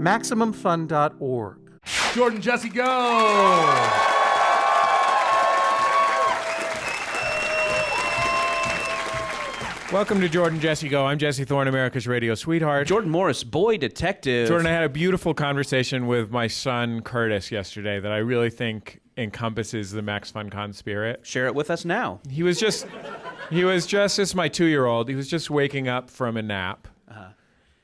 MaximumFun.org. Jordan, Jesse, go! Welcome to Jordan, Jesse, Go. I'm Jesse Thorne, America's radio sweetheart. Jordan Morris, boy detective. Jordan, I had a beautiful conversation with my son, Curtis, yesterday that I really think encompasses the MaxFunCon spirit. Share it with us now. He was just, this is my 2-year-old. He was just waking up from a nap.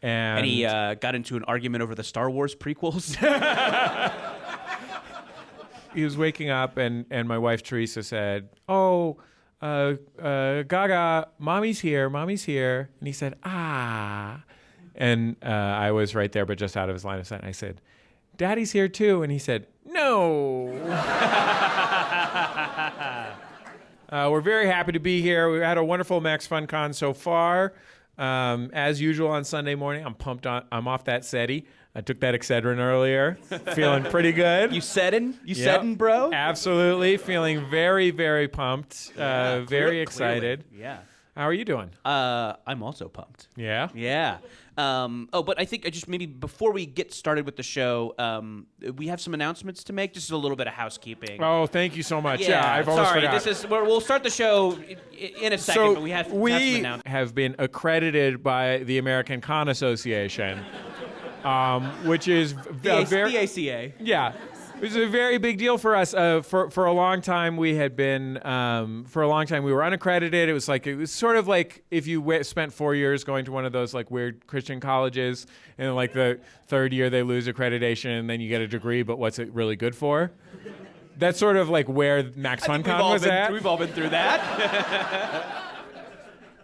And he got into an argument over the Star Wars prequels. He was waking up, and my wife, Teresa, said, Gaga, mommy's here. And he said, ah. And I was right there, but just out of his line of sight. And I said, Daddy's here too. And he said, no. We're very happy to be here. We've had a wonderful MaxFunCon so far. As usual on Sunday morning, I'm pumped on. I'm off that SETI. I took that Excedrin earlier. Feeling pretty good. You setting? Setting, bro? Absolutely. Feeling very, very pumped. Very excited. Clearly. Yeah. How are you doing? I'm also pumped. Yeah? Yeah. But I think just maybe before we get started with the show, we have some announcements to make. Just a little bit of housekeeping. Oh, thank you so much. Yeah, I've almost forgot. We'll start the show in a second, but we have some announcements. Have been accredited by the American Con Association, which is the ACA. Yeah. It was a very big deal for us. For a long time, we had been. For a long time, we were unaccredited. It was sort of like if you spent 4 years going to one of those like weird Christian colleges, and like the third year they lose accreditation, and then you get a degree. But what's it really good for? That's sort of like where MaxFunCon was at. We've all been through that.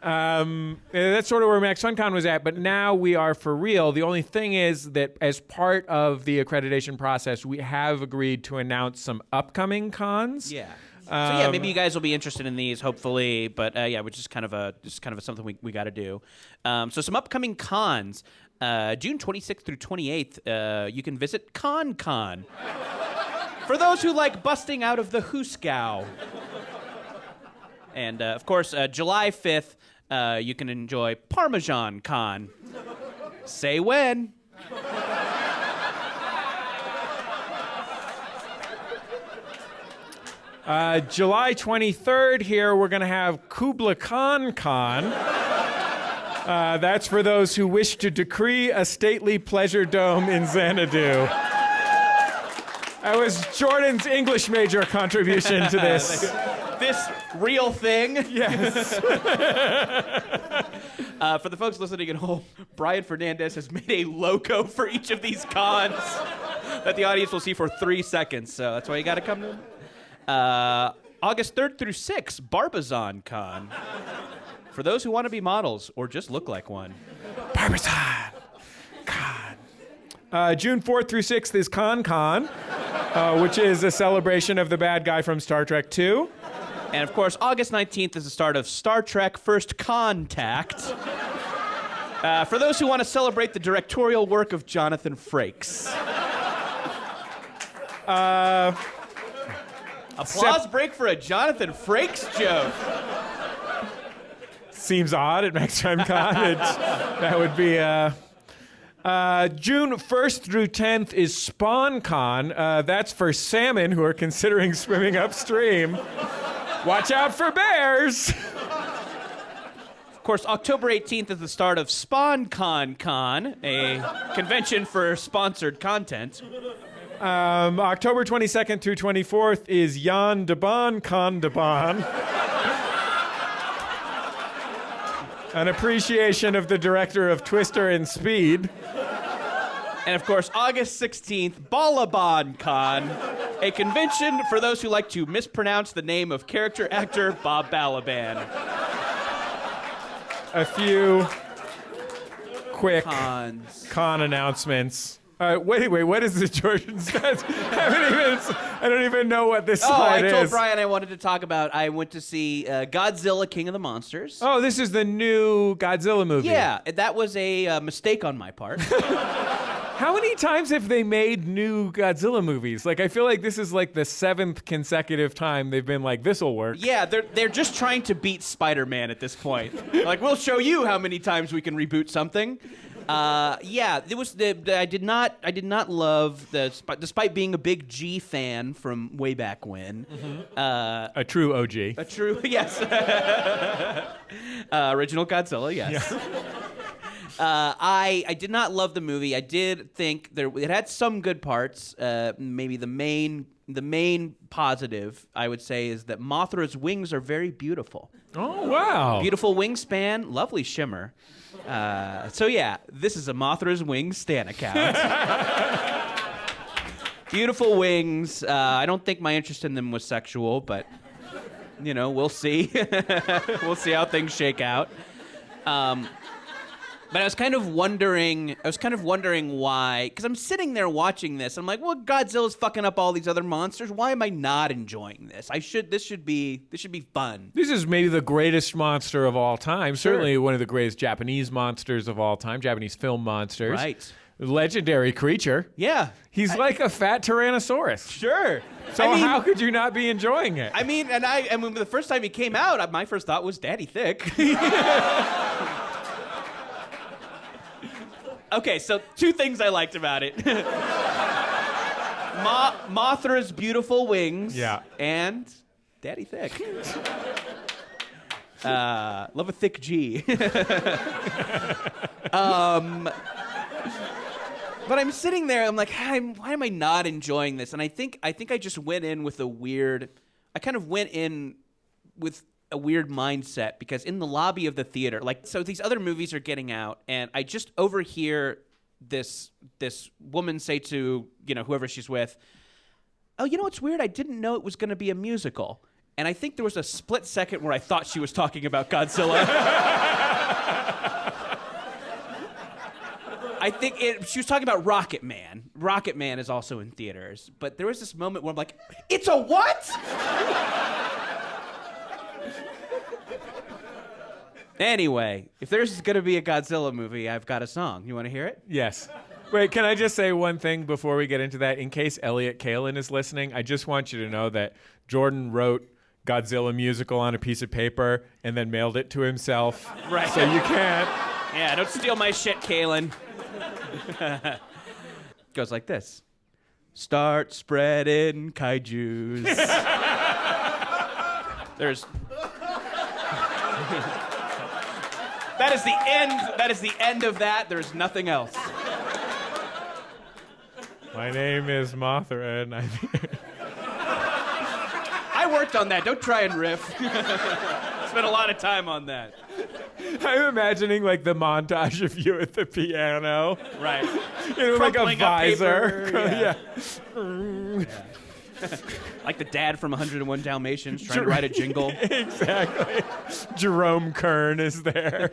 That's sort of where MaxFunCon was at, but now we are for real. The only thing is that as part of the accreditation process, we have agreed to announce some upcoming cons. Yeah. Maybe you guys will be interested in these, hopefully. But which is kind of something we got to do. So some upcoming cons, June 26th through 28th. You can visit Con. For those who like busting out of the hooskow. And, of course, July 5th, you can enjoy Parmesan Con. Say when. July 23rd here, we're going to have Kubla Khan Con. That's for those who wish to decree a stately pleasure dome in Xanadu. That was Jordan's English major contribution to this. This real thing. Yes. For the folks listening at home, Brian Fernandez has made a logo for each of these cons that the audience will see for 3 seconds. So that's why you got to come to them. August 3rd through 6th, Barbizon Con. For those who want to be models or just look like one. Barbizon Con. June 4th through 6th is Con, which is a celebration of the bad guy from Star Trek II. And, of course, August 19th is the start of Star Trek First Contact. For those who want to celebrate the directorial work of Jonathan Frakes. Applause break for a Jonathan Frakes joke. Seems odd at MaxFunCon. That would be... June 1st through 10th is SpawnCon. That's for salmon who are considering swimming upstream. Watch out for bears! Of course, October 18th is the start of SpawnCon, a convention for sponsored content. October 22nd through 24th is Jan de Bon Con de Bon. An appreciation of the director of Twister and Speed. And of course, August 16th, Balaban Con, a convention for those who like to mispronounce the name of character actor Bob Balaban. A few quick cons. Con announcements. Wait, what is the Jordan stats? I don't even know what this slide is. I told Brian I wanted to talk about, I went to see Godzilla King of the Monsters. Oh, this is the new Godzilla movie. Yeah, that was a mistake on my part. How many times have they made new Godzilla movies? Like, I feel like this is like the 7th consecutive time they've been like, this'll work. Yeah, they're just trying to beat Spider-Man at this point. Like, we'll show you how many times we can reboot something. Yeah, it was I did not love despite being a big G fan from way back when. A true OG. A true yes. Original Godzilla, yes. Yeah. I did not love the movie. I did think it had some good parts. Maybe the main positive I would say is that Mothra's wings are very beautiful. Oh wow! Beautiful wingspan, lovely shimmer. So yeah, this is a Mothra's Wings Stan account. Beautiful wings. I don't think my interest in them was sexual, but we'll see. We'll see how things shake out. But I was kind of wondering why, because I'm sitting there watching this. I'm like, well, Godzilla's fucking up all these other monsters. Why am I not enjoying this? This should be fun. This is maybe the greatest monster of all time. Sure. Certainly one of the greatest Japanese monsters of all time. Japanese film monsters. Right. Legendary creature. Yeah. He's like a fat Tyrannosaurus. Sure. So how could you not be enjoying it? I mean, the first time he came out, my first thought was Daddy Thick. Okay, so two things I liked about it. Mothra's beautiful wings. Yeah. And Daddy Thick. Love a thick G. But I'm sitting there, I'm like, why am I not enjoying this? And I think I just went in with a weird mindset, because in the lobby of the theater, so these other movies are getting out, and I just overhear this woman say to, whoever she's with, oh, what's weird? I didn't know it was going to be a musical. And I think there was a split second where I thought she was talking about Godzilla. I think she was talking about Rocket Man. Rocket Man is also in theaters. But there was this moment where I'm like, it's a what? Anyway, if there's going to be a Godzilla movie, I've got a song. You want to hear it? Yes. Wait, can I just say one thing before we get into that? In case Elliot Kalin is listening, I just want you to know that Jordan wrote Godzilla musical on a piece of paper and then mailed it to himself. Right. So you can't. Yeah, don't steal my shit, Kalin. Goes like this. Start spreading kaijus. There's... That is the end. That is the end of that. There's nothing else. My name is Mothra, and I worked on that. Don't try and riff. Spent a lot of time on that. I'm imagining the montage of you at the piano. Right. Like a visor. Yeah. Like the dad from 101 Dalmatians trying to write a jingle. Exactly. Jerome Kern is there.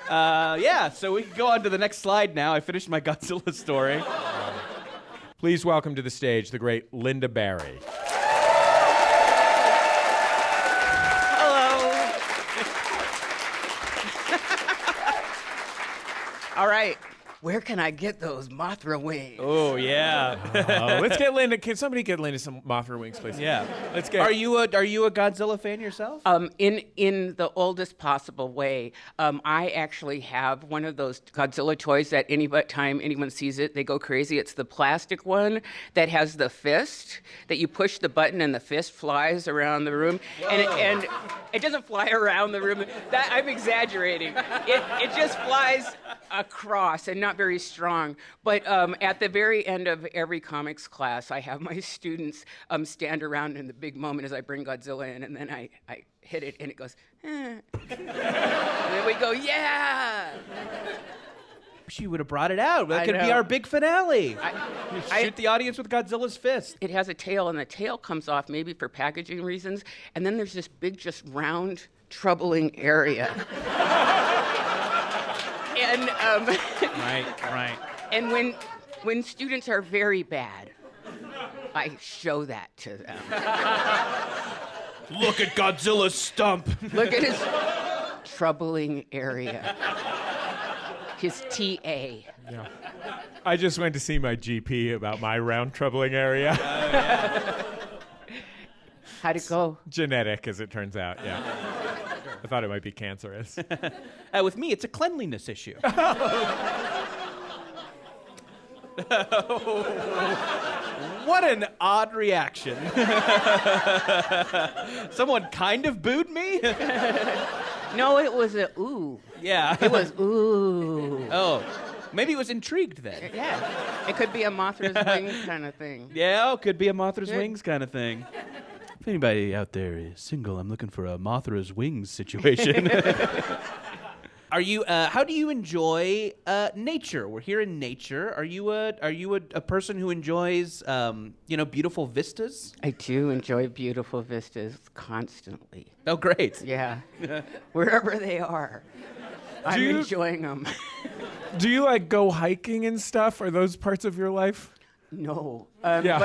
Yeah, so we can go on to the next slide now. I finished my Godzilla story. Please welcome to the stage the great Lynda Barry. Hello. All right. Where can I get those Mothra wings? Oh, yeah. Let's get Lynda. Can somebody get Lynda some Mothra wings, please? Yeah. Let's get. Are you a Godzilla fan yourself? In the oldest possible way. I actually have one of those Godzilla toys that time anyone sees it, they go crazy. It's the plastic one that has the fist, that you push the button and the fist flies around the room. And it doesn't fly around the room. I'm exaggerating. It just flies across and not very strong. But at the very end of every comics class, I have my students stand around in the big moment as I bring Godzilla in, and then I hit it, and it goes, eh. And then we go, yeah! She would have brought it out. That I could be know. our big finale. I- Shoot the audience with Godzilla's fist. It has a tail, and the tail comes off maybe for packaging reasons, and then there's this big, just round, troubling area. And Right. and when students are very bad, I show that to them. Look at Godzilla's stump. Look at his troubling area. His TA. Yeah. I just went to see my GP about my round troubling area. How'd it go? Genetic, as it turns out. Yeah. I thought it might be cancerous. With me, it's a cleanliness issue. What an odd reaction. Someone kind of booed me? No, it was a ooh. Yeah. It was ooh. Oh, maybe it was intrigued then. Yeah. It could be a Mothra's wing kind of thing. Yeah, could be a Mothra's Good. wings kind of thing. If anybody out there is single, I'm looking for a Mothra's wings situation. Are you? How do you enjoy nature? We're here in nature. Are you a person who enjoys beautiful vistas? I do enjoy beautiful vistas constantly. Oh, great. Yeah. Wherever they are. I'm you- enjoying them. Do you like go hiking and stuff? Are those parts of your life? No. Yeah.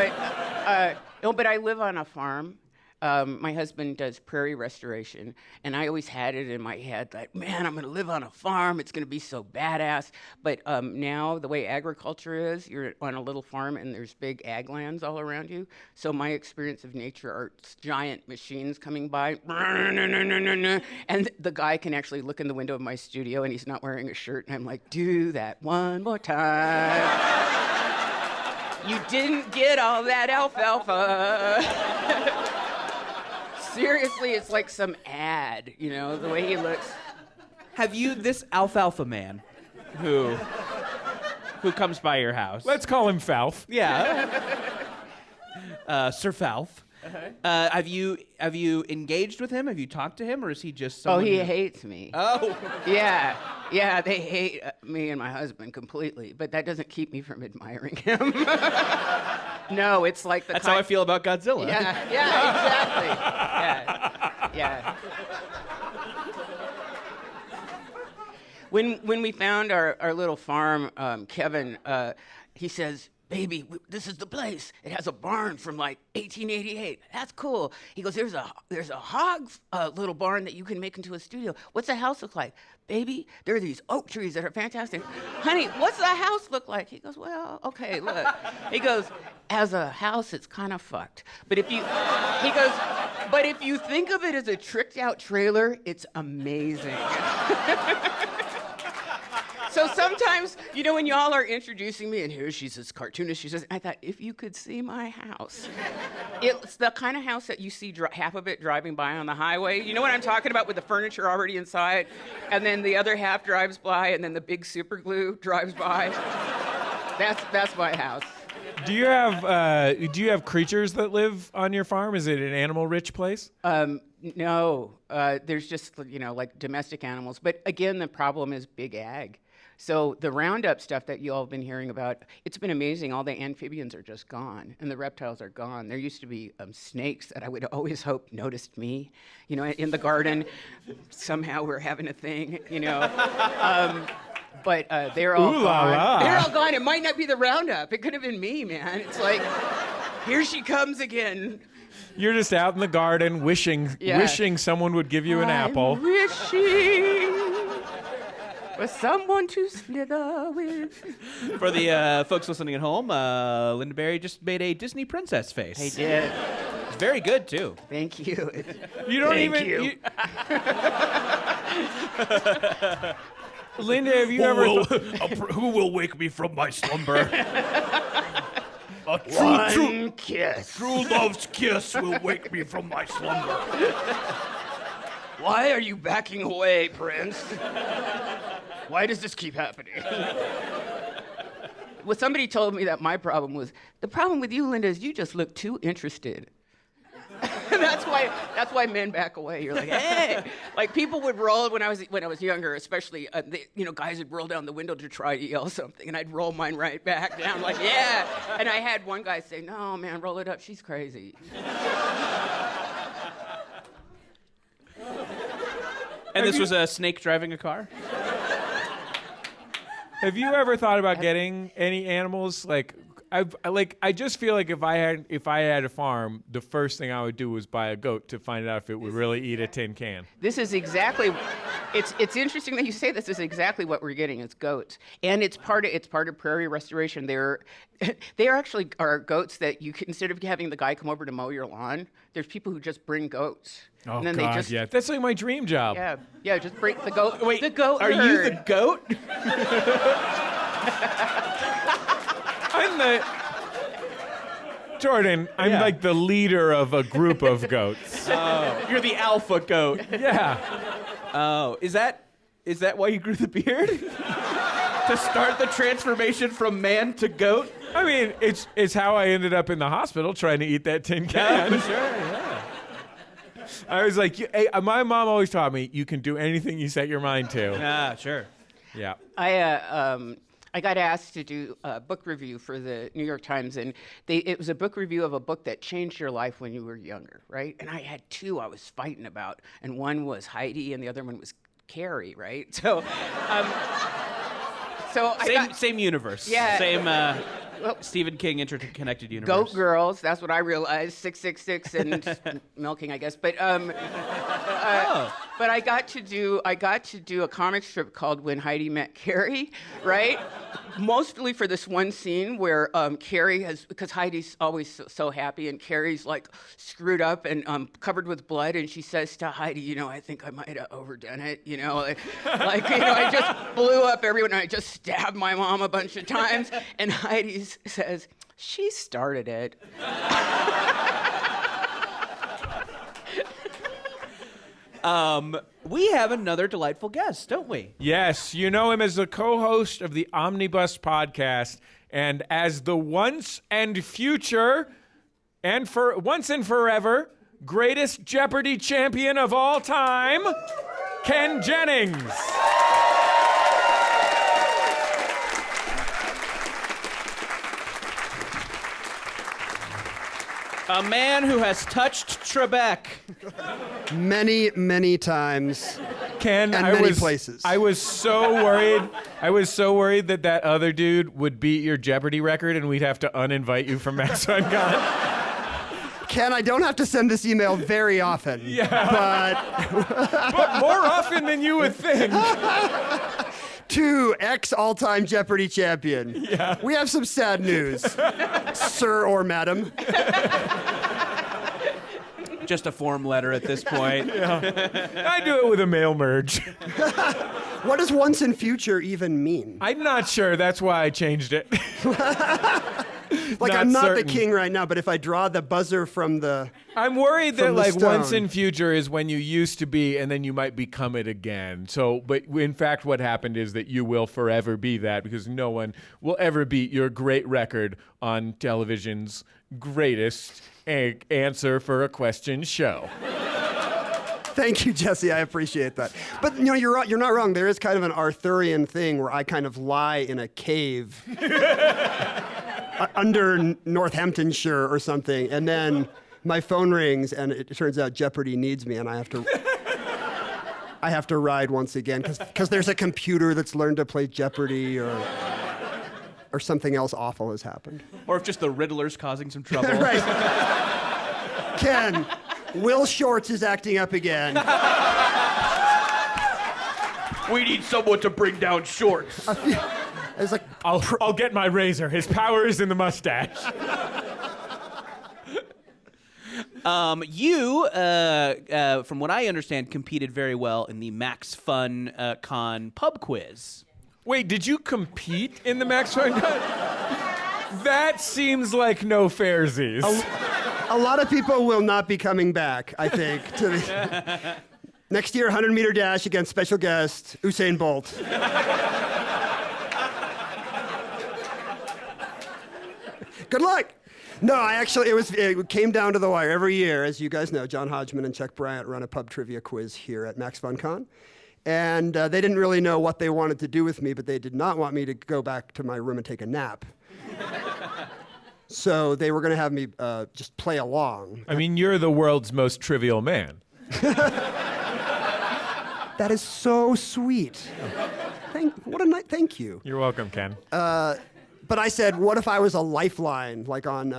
But I live on a farm. My husband does prairie restoration, and I always had it in my head that, man, I'm going to live on a farm. It's going to be so badass. But now, the way agriculture is, you're on a little farm, and there's big ag lands all around you. So my experience of nature are giant machines coming by, and the guy can actually look in the window of my studio, and he's not wearing a shirt, and I'm like, do that one more time. You didn't get all that alfalfa. Seriously, it's like some ad, the way he looks. Have you this alfalfa man who comes by your house? Let's call him Falf. Yeah. Sir Falf. Have you engaged with him? Have you talked to him, or is he just someone He who- hates me. Oh. Yeah, they hate me and my husband completely, but that doesn't keep me from admiring him. No, it's like the That's how I feel about Godzilla. Yeah, exactly. Yeah. When we found our little farm, Kevin, he says, baby, this is the place. It has a barn from like 1888. That's cool. He goes, there's a hog little barn that you can make into a studio. What's the house look like? Baby, there are these oak trees that are fantastic. Honey, what's the house look like? He goes, well, okay, look. He goes, as a house, it's kind of fucked. But if you think of it as a tricked out trailer, it's amazing. So sometimes, when y'all are introducing me, and here she's this cartoonist, she says, I thought, if you could see my house. It's the kind of house that you see half of it driving by on the highway. You know what I'm talking about, with the furniture already inside, and then the other half drives by, and then the big super glue drives by. That's my house. Do you have creatures that live on your farm? Is it an animal-rich place? No, there's just, like domestic animals. But again, the problem is big ag. So the Roundup stuff that you all have been hearing about, it's been amazing. All the amphibians are just gone, and the reptiles are gone. There used to be snakes that I would always hope noticed me, in the garden. Somehow we're having a thing, But they're all Ooh la gone. la. They're all gone. It might not be the Roundup. It could have been me, man. It's like, here she comes again. You're just out in the garden wishing someone would give you an apple. Wishing for someone to slither with. For the folks listening at home, Lynda Barry just made a Disney princess face. I did. It's very good, too. Thank you. You don't Thank even. you. Lynda, have you ever? Who will wake me from my slumber? A One kiss. true love's kiss will wake me from my slumber. Why are you backing away, Prince? Why does this keep happening? Well, somebody told me that my problem was, the problem with you, Lynda, is you just look too interested. That's why men back away. You're like, hey, like people would roll when I was younger, especially guys would roll down the window to try to yell something, and I'd roll mine right back down, like, yeah. And I had one guy say, no, man, roll it up. She's crazy. And this was a snake driving a car? Have you ever thought about getting any animals? I just feel like if I had a farm, the first thing I would do was buy a goat to find out if it would really eat a tin can. This is exactly It's interesting that you say this is exactly what we're getting. It's goats, and it's part of prairie restoration. They actually are goats that you can, instead of having the guy come over to mow your lawn, there's people who just bring goats. Oh, and then God, they just, yeah. That's like my dream job. yeah, just bring the goat. Wait, the goat are herd. you the goat? I'm the... Jordan, I'm Yeah. like the leader of a group of goats. Oh, you're the alpha goat. Yeah. Oh, is that why you grew the beard? To start the transformation from man to goat? I mean, it's how I ended up in the hospital trying to eat that tin can. Sure, yeah. I was like, hey, my mom always taught me, you can do anything you set your mind to. Ah, sure. Yeah. I got asked to do a book review for the New York Times, and it was a book review of a book that changed your life when you were younger, right? And I had two I was fighting about, and one was Heidi, and the other one was Carrie, right? So, Same universe. Yeah. Same Stephen King interconnected universe. Goat Girls, that's what I realized. 666 and milking, I guess. But but I got to do a comic strip called When Heidi Met Carrie, right? Mostly for this one scene where Carrie because Heidi's always so happy, and Carrie's like screwed up and covered with blood, and she says to Heidi, I think I might have overdone it, I just blew up everyone, and I just stabbed my mom a bunch of times, and Heidi says, she started it. We have another delightful guest, don't we? Yes, you know him as the co-host of the Omnibus podcast and as the once and future and for once and forever greatest Jeopardy champion of all time, Ken Jennings. A man who has touched Trebek. Many, many times. Ken, And I many was places. I was so worried. I was so worried that other dude would beat your Jeopardy record and we'd have to uninvite you from MaxFunCon. Ken, I don't have to send this email very often. But more often than you would think. To ex-all-time Jeopardy champion. Yeah. We have some sad news, sir or madam. Just a form letter at this point. I do it with a mail merge. What does once and future even mean? I'm not sure. That's why I changed it. Like, I'm not certain. the king right now, but if I draw the buzzer from the... I'm worried that From the like once stone. in future is when you used to be and then you might become it again. So, but in fact what happened is that you will forever be that because no one will ever beat your great record on television's greatest answer for a question show. Thank you, Jesse. I appreciate that. But you're not wrong. There is kind of an Arthurian thing where I kind of lie in a cave under Northamptonshire or something, and then my phone rings, and it turns out Jeopardy needs me, and I have to ride once again because there's a computer that's learned to play Jeopardy or something else awful has happened. Or if just the Riddler's causing some trouble. Right. Ken, Will Shorts is acting up again. We need someone to bring down Shorts. It's like, I'll get my razor. His power is in the mustache. You, from what I understand, competed very well in the MaxFunCon pub quiz. Wait, did you compete in the MaxFunCon? That seems like no fairsies. a lot of people will not be coming back, I think, to the next year 100-meter dash against special guest Usain Bolt. Good luck. No, it came down to the wire. Every year, as you guys know, John Hodgman and Chuck Bryant run a pub trivia quiz here at MaxFunCon. And they didn't really know what they wanted to do with me, but they did not want me to go back to my room and take a nap. So they were going to have me just play along. I mean, you're the world's most trivial man. That is so sweet. Thank you. You're welcome, Ken. But I said, what if I was a lifeline, like on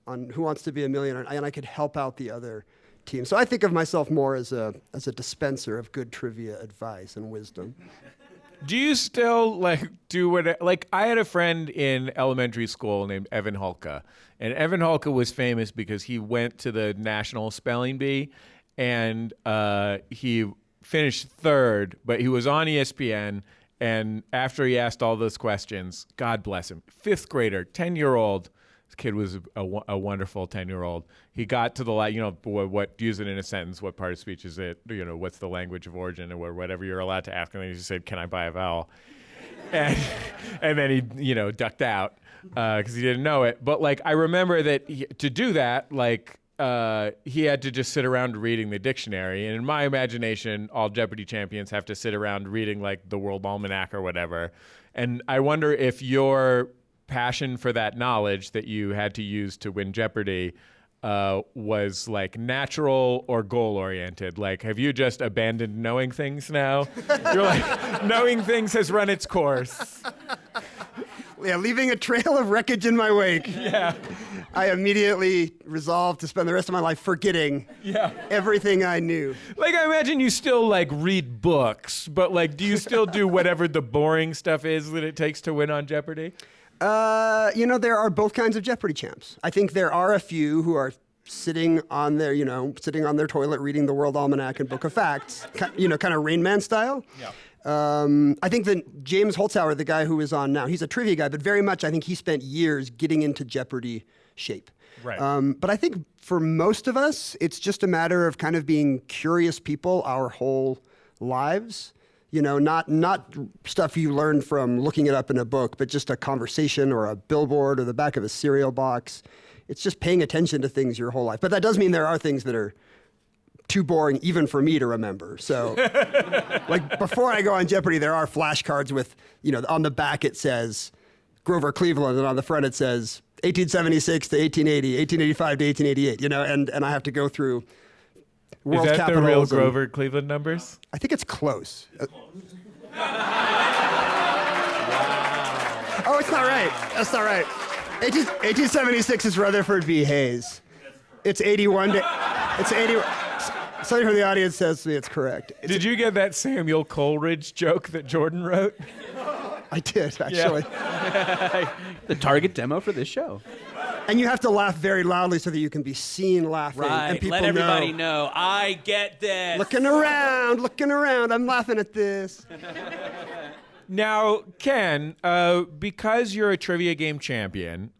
Who Wants to Be a Millionaire, and I could help out the other team. So I think of myself more as a dispenser of good trivia advice and wisdom. Do you still do what? Like, I had a friend in elementary school named Evan Hulka, and Evan Hulka was famous because he went to the National Spelling Bee, and he finished third, but he was on ESPN. And after he asked all those questions, God bless him, 5th grader, 10-year-old. This kid was a wonderful 10-year-old. He got to the what use it in a sentence, what part of speech is it, what's the language of origin, or whatever you're allowed to ask. And then he just said, can I buy a vowel? And then he, ducked out because he didn't know it. But I remember that to do that, he had to just sit around reading the dictionary. And in my imagination, all Jeopardy champions have to sit around reading the World Almanac or whatever. And I wonder if your passion for that knowledge that you had to use to win Jeopardy was natural or goal oriented. Have you just abandoned knowing things now? You're knowing things has run its course. Yeah, leaving a trail of wreckage in my wake. Yeah. I immediately resolved to spend the rest of my life forgetting everything I knew. I imagine you still read books, but do you still do whatever the boring stuff is that it takes to win on Jeopardy? There are both kinds of Jeopardy champs. I think there are a few who are sitting on their toilet reading the World Almanac and Book of Facts, kind of Rain Man style. Yeah. I think that James Holzhauer, the guy who is on now, he's a trivia guy, but very much I think he spent years getting into Jeopardy shape. Right. But I think for most of us, it's just a matter of kind of being curious people our whole lives. Not stuff you learn from looking it up in a book, but just a conversation or a billboard or the back of a cereal box. It's just paying attention to things your whole life. But that does mean there are things that are too boring even for me to remember. So before I go on Jeopardy, there are flashcards with, on the back it says Grover Cleveland, and on the front it says 1876 to 1880, 1885 to 1888, and I have to go through world capitals. Is that the real and Grover Cleveland numbers? I think it's close. Oh, it's not right. That's not right. 1876 is Rutherford B. Hayes. It's 81 to... It's 81... Somebody from the audience says to me it's correct. Did you get that Samuel Coleridge joke that Jordan wrote? I did, actually. Yeah. The target demo for this show. And you have to laugh very loudly so that you can be seen laughing. Right. And people let everybody know, I get this. Looking around, I'm laughing at this. Now, Ken, because you're a trivia game champion,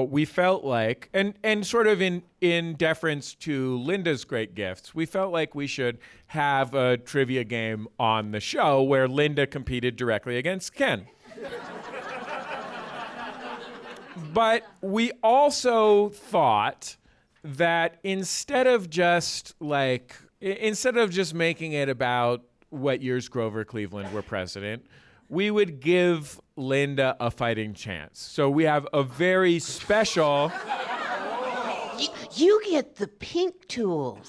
we felt like, and sort of in deference to Lynda's great gifts, we felt like we should have a trivia game on the show where Lynda competed directly against Ken. But we also thought that instead of just making it about what years Grover Cleveland were president, we would give Lynda a fighting chance. So we have a very special... You get the pink tools.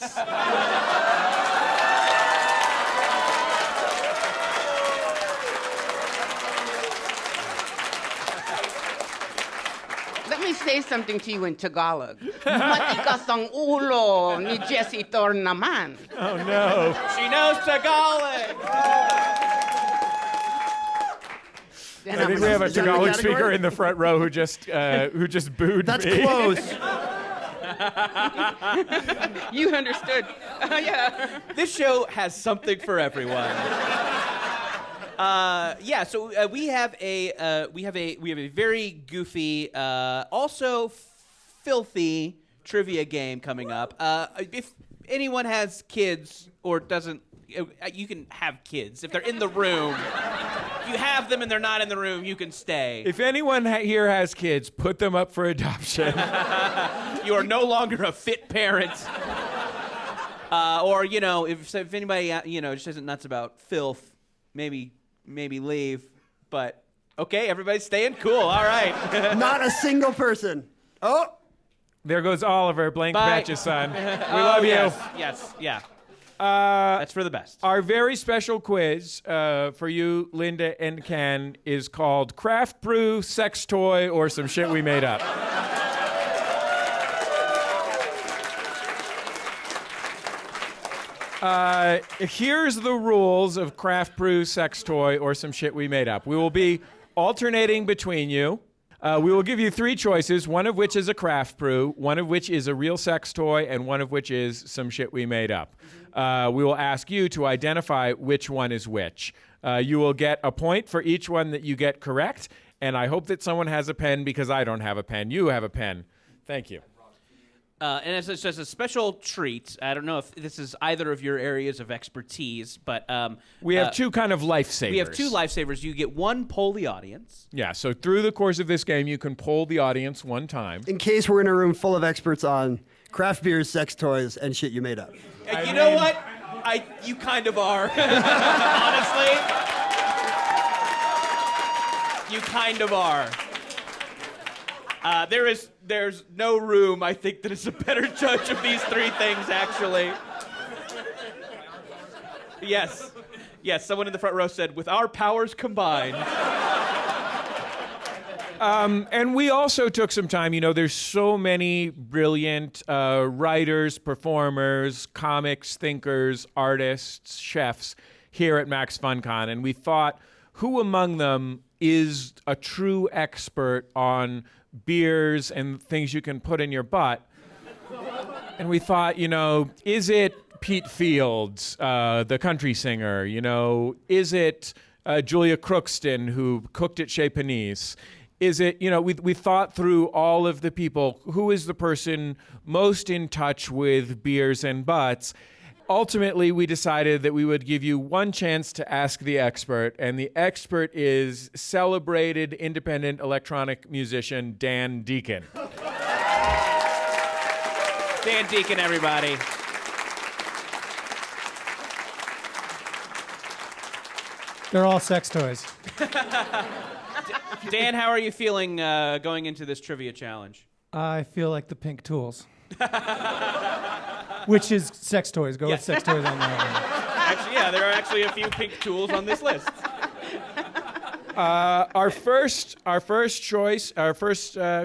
Let me say something to you in Tagalog. Matikas ang ulo ni Jessie Thorn naman. Oh, no. She knows Tagalog. I think we have a Tagalog speaker in the front row who just booed That's me. close. You understood. Yeah. This show has something for everyone. So we have a very goofy, also filthy trivia game coming up. If anyone has kids or doesn't, you can have kids if they're in the room. If you have them and they're not in the room, you can stay. If anyone here has kids, put them up for adoption. You are no longer a fit parent. Or if anybody just isn't nuts about filth, maybe leave. But okay, everybody's staying cool. All right. Not a single person. Oh. There goes Oliver, blank Bye. matches, son. We love you. Yes, yeah. That's for the best. Our very special quiz for you, Lynda and Ken, is called Craft Brew, Sex Toy, or Some Shit We Made Up. Here's the rules of craft brew, sex toy, or some shit we made up. We will be alternating between you. We will give you 3 choices, one of which is a craft brew, one of which is a real sex toy, and one of which is some shit we made up. We will ask you to identify which one is which. You will get a point for each one that you get correct, and I hope that someone has a pen because I don't have a pen. You have a pen. Thank you. And it's just a special treat. I don't know if this is either of your areas of expertise, but We have 2 kind of lifesavers. we have 2 lifesavers. You get 1 poll the audience. Yeah, so through the course of this game, you can poll the audience 1 time. In case we're in a room full of experts on craft beers, sex toys, and shit you made up. You know what? You kind of are. Honestly. You kind of are. There's no room, I think, that is a better judge of these 3 things, actually. Yes, someone in the front row said, with our powers combined. And we also took some time. There's so many brilliant writers, performers, comics, thinkers, artists, chefs here at MaxFunCon, and we thought, who among them is a true expert on beers and things you can put in your butt? And we thought, is it Pete Fields, the country singer? Is it Julia Crookston, who cooked at Chez Panisse? Is it, we thought through all of the people. Who is the person most in touch with beers and butts? Ultimately, we decided that we would give you 1 chance to ask the expert, and the expert is celebrated independent electronic musician Dan Deacon. Dan Deacon, everybody. They're all sex toys. Dan, how are you feeling going into this trivia challenge? I feel like the pink tools. Which is sex toys. Go with sex toys on that one. Actually, yeah, there are actually a few pink tools on this list. Our first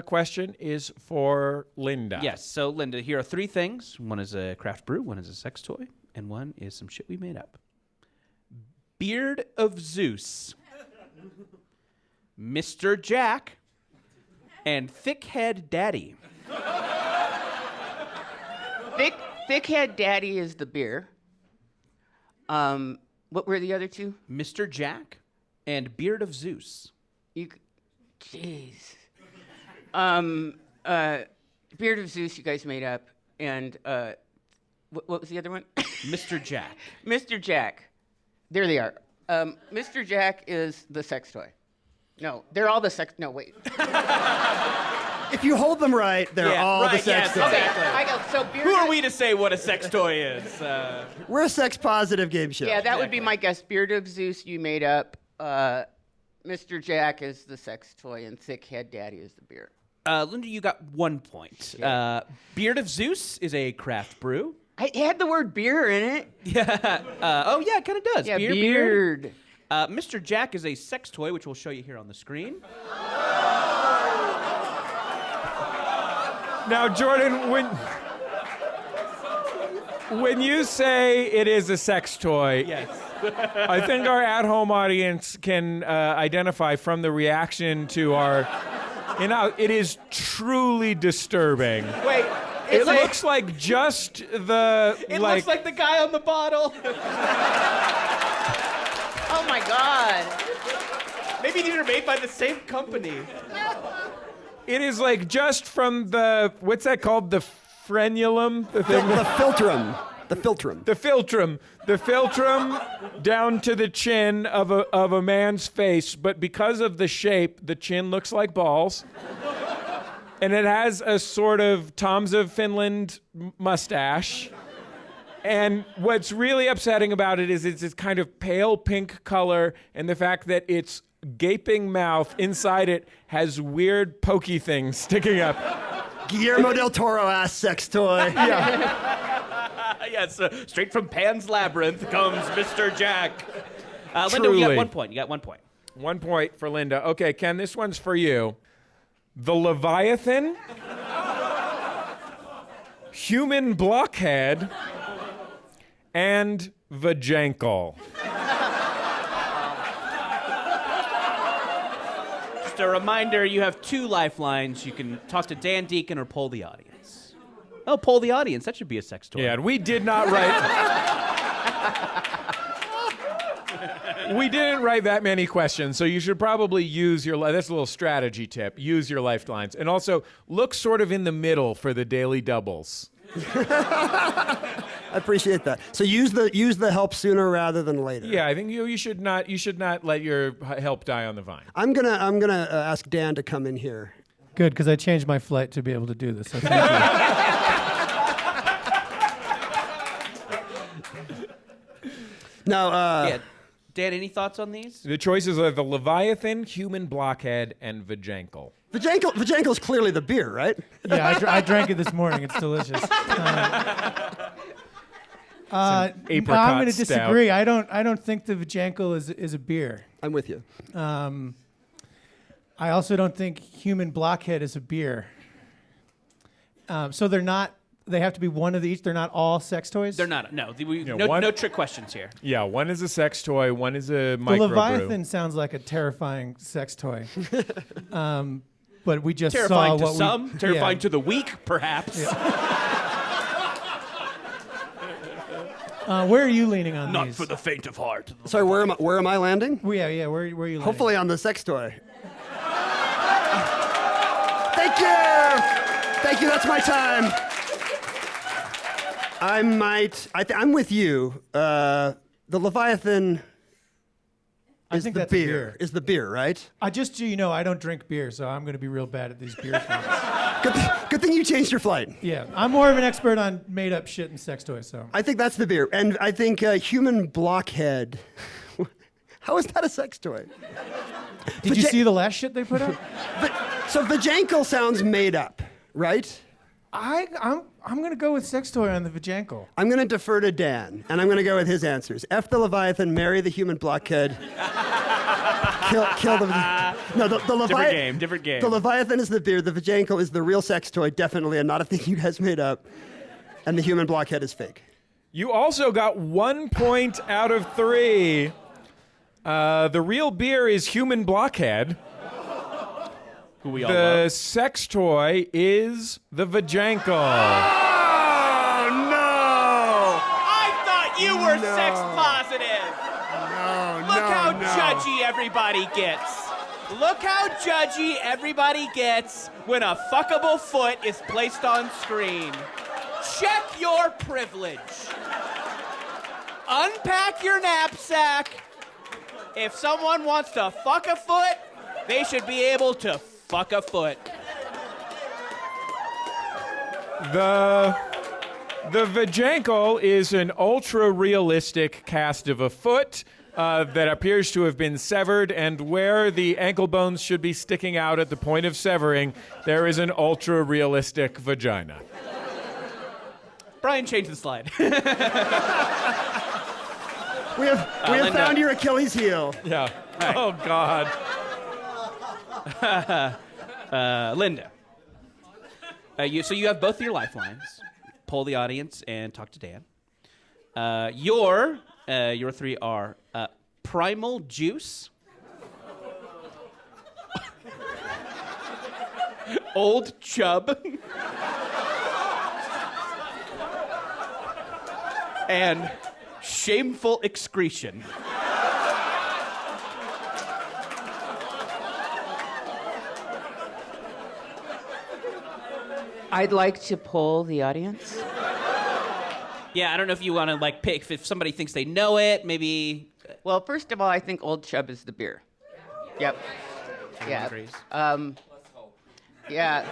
question is for Lynda. Yes, so Lynda, here are 3 things. One is a craft brew, one is a sex toy, and one is some shit we made up. Beard of Zeus, Mr. Jack, and Thickhead Daddy. Thickhead Daddy is the beer. What were the other 2? Mr. Jack and Beard of Zeus. Jeez. Beard of Zeus you guys made up, and what was the other one? Mr. Jack. Mr. Jack. There they are. Mr. Jack is the sex toy. No, they're all the sex. No, wait. If you hold them right, they're all the sex toys. Exactly. Who are we to say what a sex toy is? We're a sex-positive game show. Yeah, that would be my guess. Beard of Zeus you made up. Mr. Jack is the sex toy, and Thickhead Daddy is the beer. Lynda, you got 1 point. Beard of Zeus is a craft brew. It had the word beer in it. Yeah. Oh, yeah, it kind of does. Yeah, Beard. beard. Mr. Jack is a sex toy, which we'll show you here on the screen. Now, Jordan, when you say it is a sex toy, Yes. I think our at-home audience can identify from the reaction to our. It is truly disturbing. Wait. It looks like just the. It looks like the guy on the bottle. Oh my God. Maybe these are made by the same company. It is like just from the. What's that called? The frenulum? The thing. The philtrum. The philtrum. The philtrum. The philtrum down to the chin of a man's face, but because of the shape, the chin looks like balls. And it has a sort of Toms of Finland mustache. And what's really upsetting about it is it's this kind of pale pink color, and the fact that its gaping mouth inside it has weird pokey things sticking up. Guillermo del Toro ass sex toy. Yes, straight from Pan's Labyrinth comes Mr. Jack. Lynda, you got 1 point. You got 1 point. 1 point for Lynda. Okay, Ken, this one's for you. The Leviathan, human blockhead, and vajankle. Just a reminder, you have 2 lifelines. You can talk to Dan Deacon or poll the audience. Oh, poll the audience. That should be a sex toy. Yeah, and we did not write... We didn't write that many questions, so you should probably use your... That's a little strategy tip. Use your lifelines. And also, look sort of in the middle for the daily doubles. I appreciate that. So use the help sooner rather than later. Yeah, I think you should not let your help die on the vine. I'm gonna ask Dan to come in here. Good, because I changed my flight to be able to do this. So thank you. Now, Yeah. Dan, any thoughts on these? The choices are the Leviathan, human blockhead, and vajankle. Vajankle's clearly the beer, right? Yeah, I drank it this morning. It's delicious. No, I'm apricot going to stout. disagree. I don't think the Vajankle is a beer. I'm with you. I also don't think human blockhead is a beer. So they're not. They have to be one of each. They're not all sex toys. They're not. No. one- No trick questions here. Yeah, one is a sex toy, one is a The microbrew. Leviathan sounds like a terrifying sex toy. But we just Terrifying saw to what some, terrifying yeah. to the weak, perhaps. Where are you leaning on Not these? for the faint of heart. Sorry, where am I landing? Well, yeah. Where are you leaning? Hopefully on the sex toy. Thank you. Thank you. That's my time. I'm with you. The Leviathan I is think the that's a beer. beer. Is the beer, right? Just so you know, I don't drink beer, so I'm going to be real bad at these beer things. Good thing you changed your flight. Yeah, I'm more of an expert on made-up shit and sex toys. So I think that's the beer. And I think human blockhead. How is that a sex toy? did you see the last shit they put up? So Vajankle sounds made up, right? I'm going to go with sex toy on the Vajankle. I'm going to defer to Dan, and I'm going to go with his answers. F the Leviathan, marry the human blockhead, kill the... No, the Leviathan... Different game. The Leviathan is the beer, the Vajankle is the real sex toy, definitely, and not a thing you guys made up. And the human blockhead is fake. You also got 1 point out of 3. The real beer is human blockhead. Who we all The love. sex toy is the vajankle. Oh, no! I thought you were sex positive. Look how judgy everybody gets. Look how judgy everybody gets when a fuckable foot is placed on screen. Check your privilege. Unpack your knapsack. If someone wants to fuck a foot, they should be able to fuck a foot. The vajankle is an ultra-realistic cast of a foot that appears to have been severed, and where the ankle bones should be sticking out at the point of severing, there is an ultra-realistic vagina. Brian, change the slide. We have Lynda. found your Achilles heel. Yeah. Right. Oh, God. Lynda. So you have both of your lifelines. Poll the audience and talk to Dan. Your 3 are Primal Juice, Old Chub, and Shameful Excretion. I'd like to poll the audience. Yeah, I don't know if you want to pick if somebody thinks they know it, maybe. Well, first of all, I think Old Chub is the beer. Yep. Yeah. Agrees. Yeah.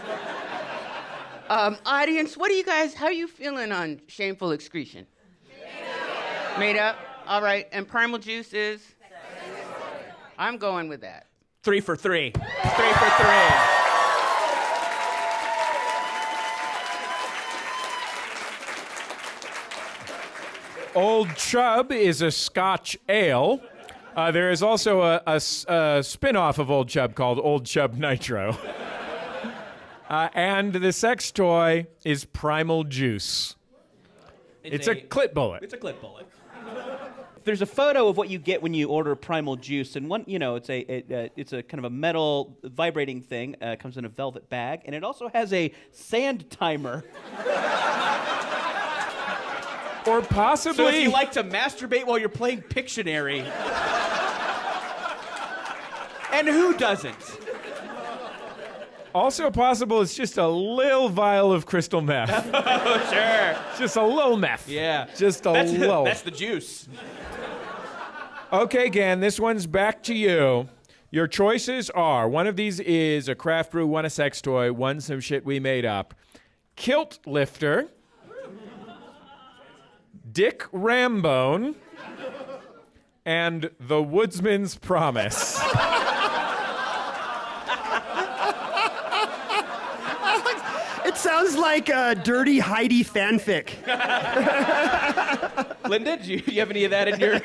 Audience, how you feeling on Shameful Excretion? Made up? All right. And Primal Juice is? I'm going with that. 3 for 3. 3 for 3. Old Chub is a Scotch ale. There is also a spin-off of Old Chub called Old Chub Nitro. And the sex toy is Primal Juice. It's a clit bullet. It's a clip bullet. There's a photo of what you get when you order Primal Juice, and it's a kind of a metal vibrating thing. Comes in a velvet bag, and it also has a sand timer. Or possibly. So if you like to masturbate while you're playing Pictionary, and who doesn't? Also possible, it's just a little vial of crystal meth. Oh, sure. Just a little meth. Yeah. Just a little. That's the juice. Okay, Gan, this one's back to you. Your choices are, one of these is a craft brew, one a sex toy, one some shit we made up. Kilt lifter, Dick Rambone, and the Woodsman's Promise. It sounds like a Dirty Heidi fanfic. Lynda, do you have any of that in your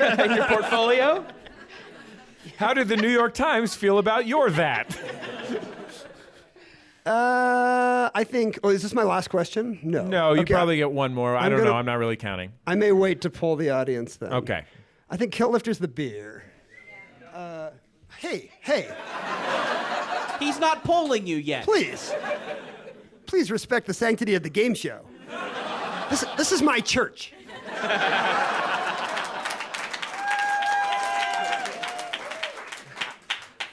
portfolio? How did the New York Times feel about your that? I think. Oh, is this my last question? No. No, you Okay, probably get one more. I don't know. I'm not really counting. I may wait to pull the audience then. Okay. I think Kilt Lifter's the beer. Hey, He's not polling you yet. please. Please respect the sanctity of the game show. This is my church.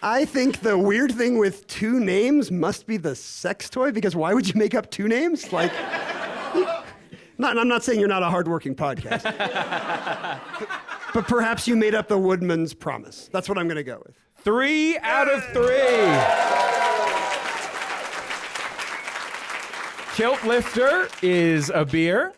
I think the weird thing with two names must be the sex toy, because why would you make up two names? Like, I'm not saying you're not a hardworking podcast. But perhaps you made up the Woodman's Promise. That's what I'm going to go with. 3 out of 3. Kilt Lifter is a beer,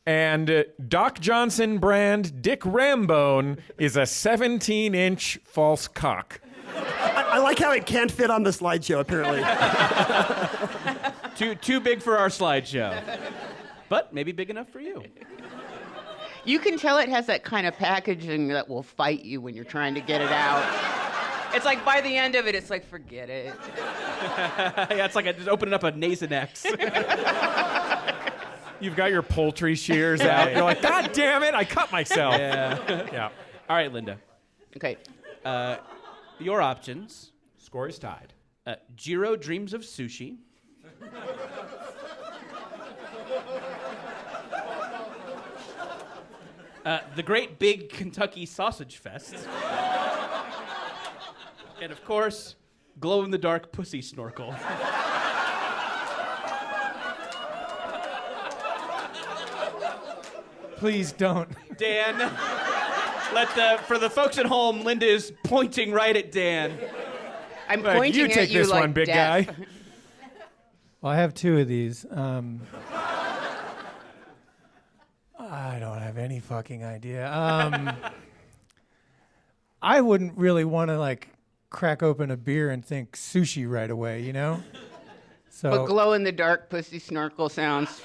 and Doc Johnson brand Dick Rambone is a 17-inch false cock. I like how it can't fit on the slideshow, apparently. Too big for our slideshow. But maybe big enough for you. You can tell it has that kind of packaging that will fight you when you're trying to get it out. It's like by the end of it, it's like, forget it. Yeah, it's like just opening up a Nasonex. You've got your poultry shears out. You're like, God damn it, I cut myself. Yeah. All right, Lynda. Okay. Your options. Score is tied. Jiro dreams of sushi. The Great Big Kentucky Sausage Fest. And of course, glow-in-the-dark pussy snorkel. Please don't. Dan, for the folks at home, Lynda is pointing right at Dan. I'm Look, pointing you at take you this like one, big death. guy. Well, I have two of these. I don't have any fucking idea. I wouldn't really want to like crack open a beer and think sushi right away, you know? So But glow in the dark pussy snorkel sounds.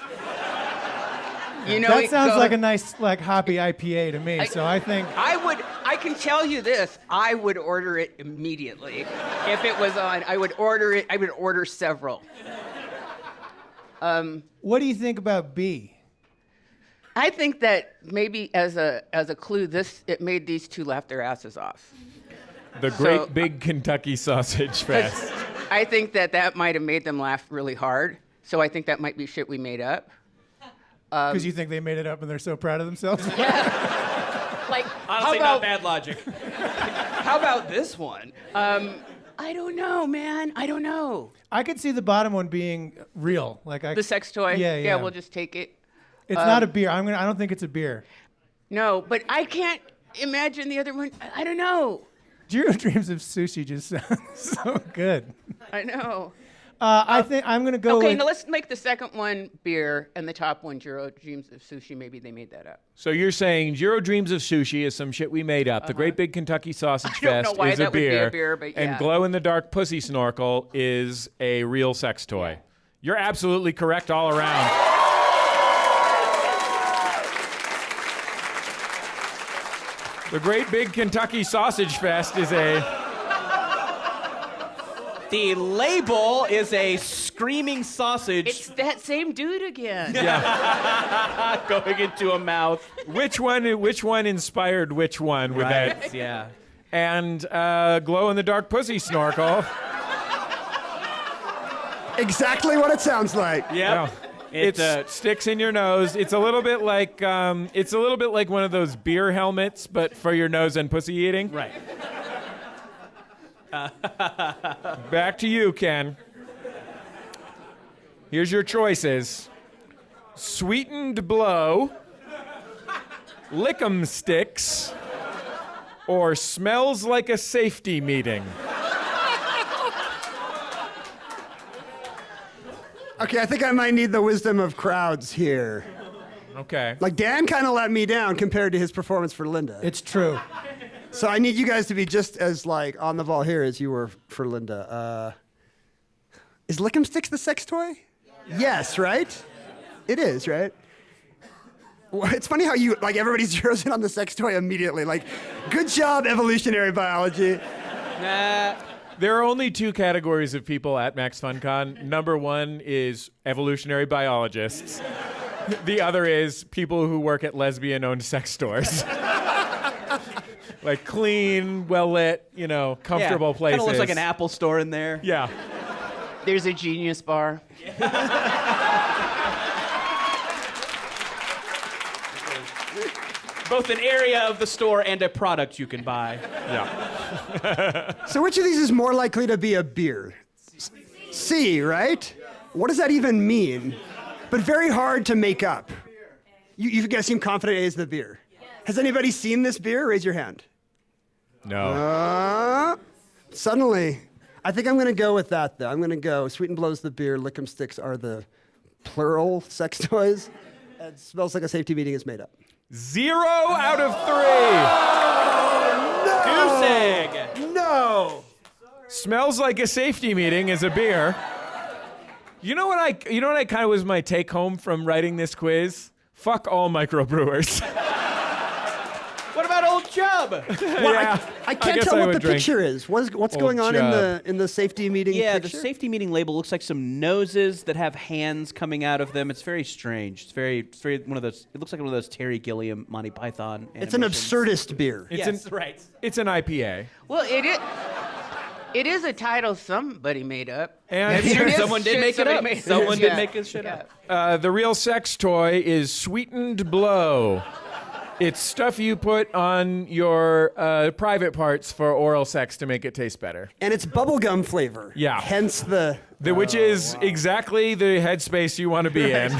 You know, that it sounds goes- like a nice like hoppy IPA to me. So I think I can tell you this. I would order it immediately. If it was on, I would order it. I would order several. what do you think about B? I think that maybe as a clue, it made these two laugh their asses off. The Great Big Kentucky Sausage Fest. I think that might have made them laugh really hard. So I think that might be shit we made up. Because you think they made it up and they're so proud of themselves? Like, Honestly, not bad logic. how about this one? I don't know, man. I don't know. I could see the bottom one being real. Like The sex toy? Yeah. We'll just take it. It's not a beer. I don't think it's a beer. No, but I can't imagine the other one. I don't know. Jiro Dreams of Sushi just sounds so good. I know. I think I'm gonna go. Okay, with, now let's make the second one beer and the top one Jiro Dreams of Sushi. Maybe they made that up. So you're saying Jiro Dreams of Sushi is some shit we made up. The Great Big Kentucky Sausage I don't know Fest why is that a would be beer. a beer, but And yeah. Glow in the Dark Pussy Snorkel is a real sex toy. You're absolutely correct all around. The Great Big Kentucky Sausage Fest is a... The label is a screaming sausage It's that same dude again. going into a mouth. Which one inspired which one with that? Right, yeah. And glow-in-the-dark pussy snorkel. Exactly what it sounds like. Yeah. It It sticks in your nose. It's a little bit like one of those beer helmets, but for your nose and pussy eating. right. Back to you, Ken. Here's your choices: sweetened blow, lick'em sticks, or smells like a safety meeting. Okay, I think I might need the wisdom of crowds here. Okay. Like, Dan kind of let me down compared to his performance for Lynda. It's true. So I need you guys to be just as, like, on the ball here as you were for Lynda. Is Lick'em Sticks the sex toy? Yes, right? It is, right? Well, it's funny how everybody zeroes in on the sex toy immediately. Like, good job, evolutionary biology. There are only two categories of people at MaxFunCon. Number one is evolutionary biologists. The other is people who work at lesbian-owned sex stores. Like clean, well-lit, comfortable places. Kind of looks like an Apple store in there. Yeah. There's a Genius bar. Both an area of the store and a product you can buy. Yeah. So which of these is more likely to be a beer? C, right? What does that even mean? But very hard to make up. You guys seem confident A is the beer. Has anybody seen this beer? Raise your hand. No. Suddenly, I think I'm going to go with that, though. I'm going to go Sweet and Blow's the beer, Lick'em Sticks are the plural sex toys, and Smells Like a Safety Meeting is made up. 0 out of 3. Goose egg. No! Smells Like a Safety Meeting is a beer. You know what I kind of was my take home from writing this quiz? Fuck all microbrewers. What about Old Chub? Yeah, I can't guess tell I what would the drink picture is. What's going on Chub. in the safety meeting Yeah, picture? the safety meeting label looks like some noses that have hands coming out of them. It's very strange. It's very one of those. It looks like one of those Terry Gilliam, Monty Python. It's an animations. absurdist beer. Yes, right. It's an IPA. Well, it is a title somebody made up. And It is Someone did shit make it somebody up. made Someone did Yeah. make this shit up. the real sex toy is Sweetened Blow. It's stuff you put on your private parts for oral sex to make it taste better. And it's bubblegum flavor. Yeah. Hence Which is exactly the headspace you want to be in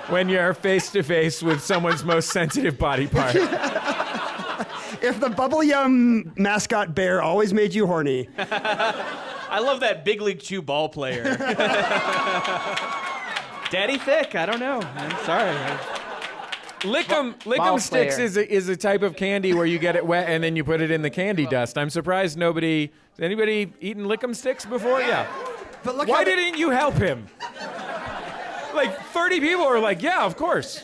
when you're face to face with someone's most sensitive body part. if the Bubble Yum mascot bear always made you horny. I love that big league chew ball player. Daddy thick. I don't know. I'm sorry. Lick'em Sticks is a type of candy where you get it wet and then you put it in the candy dust. I'm surprised anybody eaten Lick'em Sticks before? Yeah. But look Why how didn't you help him? Like 30 people are like, yeah, of course.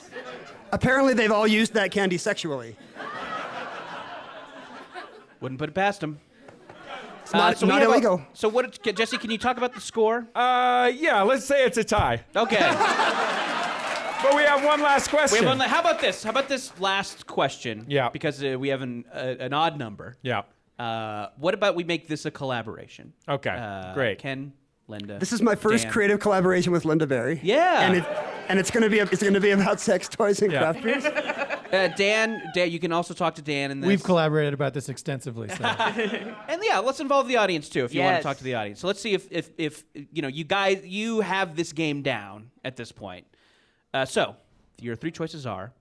apparently they've all used that candy sexually. Wouldn't put it past him. It's not we have illegal. So what, Jesse? Can you talk about the score? Yeah, let's say it's a tie. Okay. But we have one last question. How about this? How about this last question? Yeah. Because we have an odd number. Yeah. What about we make this a collaboration? Okay, great. Ken, Lynda. This is my first Dan. creative collaboration with Lynda Barry. Yeah. And it's gonna be about sex toys and Yeah. craft beers. Dan, you can also talk to Dan in this. We've collaborated about this extensively. So. And yeah, let's involve the audience too if you want Yes. to talk to the audience. So let's see if you guys have this game down at this point. So your three choices are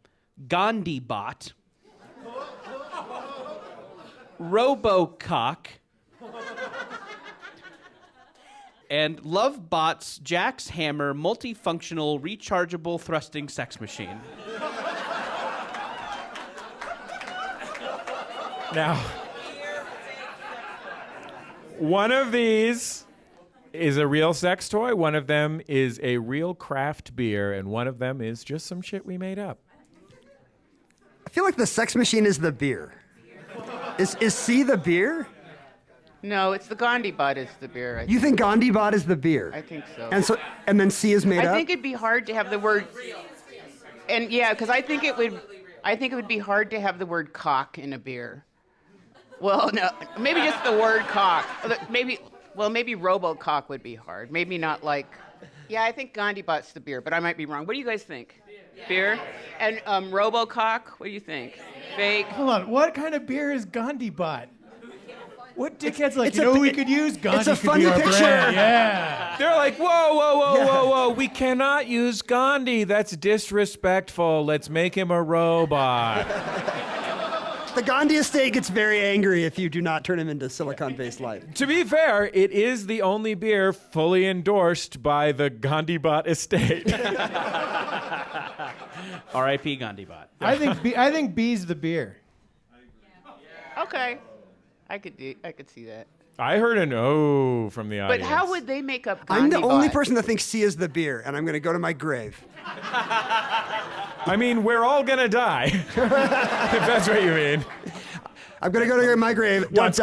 Gandhi Bot, Robocock, and Lovebot's Jack's Hammer multifunctional rechargeable thrusting sex machine. Now, one of these is a real sex toy, one of them is a real craft beer, and one of them is just some shit we made up. I feel like the sex machine is the beer. Is C the beer? No, it's the Gandhi Bot is the beer. You think Gandhi Bot is the beer? I think so. And then C is made I up? think it'd be hard to have the word. And yeah, because I think it would be hard to have the word cock in a beer. Well, no, maybe just the word cock. Maybe RoboCock would be hard. Maybe not like. Yeah, I think Gandhi Bot's the beer, but I might be wrong. What do you guys think? Beer? And RoboCock, what do you think? Fake? Hold on. What kind of beer is Gandhi Bot? What dickhead's like, it's you know a who we pi- could use? Gandhi it's a could funny be our picture. brand. Yeah. They're like, whoa. We cannot use Gandhi. That's disrespectful. Let's make him a robot. The Gandhi estate gets very angry if you do not turn him into silicon-based life. To be fair, it is the only beer fully endorsed by the Gandhi Bot estate. R.I.P. Gandhi Bot. I think B's the beer. Okay. I could see that. I heard an O from the But audience. how would they make up I'm Gandhi the only Bot? person that thinks C is the beer, and I'm going to go to my grave. I mean, we're all gonna die. If that's what you mean. I'm going to go to my grave, Once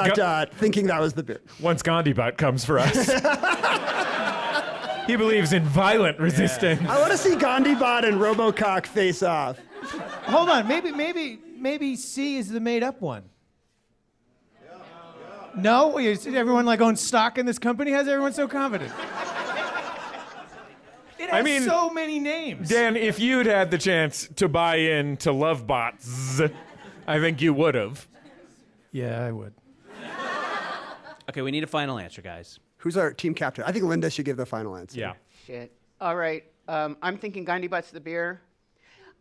thinking that was the beer. Once Gandhi Bot comes for us. He believes in violent resistance. I want to see Gandhi Bot and RoboCock face off. Hold on. Maybe C is the made up one. No? Is everyone like owns stock in this company? How's everyone so confident? It has so many names. Dan, if you'd had the chance to buy in to Lovebots, I think you would have. Yeah, I would. Okay, we need a final answer, guys. Who's our team captain? I think Lynda should give the final answer. Yeah. Shit. All right. I'm thinking Gandhi Bot's the beer.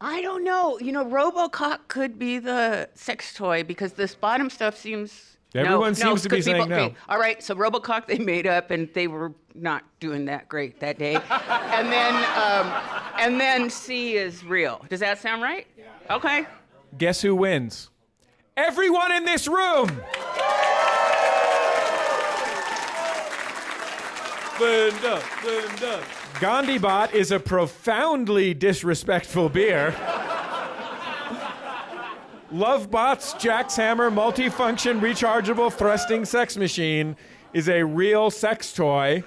I don't know. You know, RoboCock could be the sex toy because this bottom stuff seems. Everyone seems to be 'cause saying no. okay, all right, so RoboCock they made up, and they were not doing that great that day. And then C is real. Does that sound right? Yeah. Okay. Guess who wins? Everyone in this room! Lynda. Gandhi Bot is a profoundly disrespectful beer. Lovebot's Jack's Hammer multifunction rechargeable thrusting sex machine is a real sex toy.